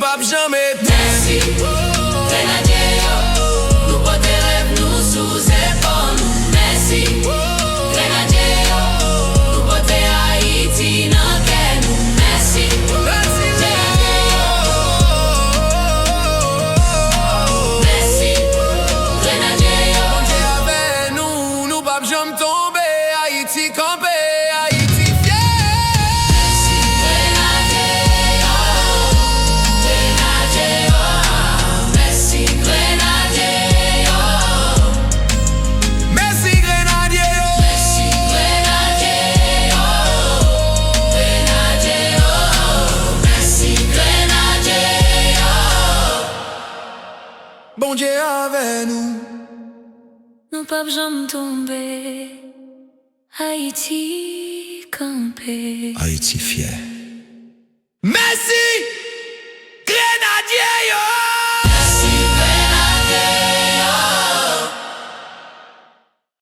pape jamais. Merci, Grenadye yo. Nous porter rêve nous sous épaule nous. Merci, Grenadye yo. Nous porter Haïti dans cœur nous. Merci, Grenadye yo. Merci, Grenadye yo. Bon Dieu avec nous, nous pape jamais tomber. Haïti campé, Haïti fier. Merci, Grenadye yo. Grenadye yo. Merci, Grenadye yo. Merci Grenadye yo. Merci, Grenadye yo. Grenadye yo. Merci, Grenadye yo. Bon Dieu avec nous. Nous pas jamais tomber. Haïti campé. Haïti fier. Merci.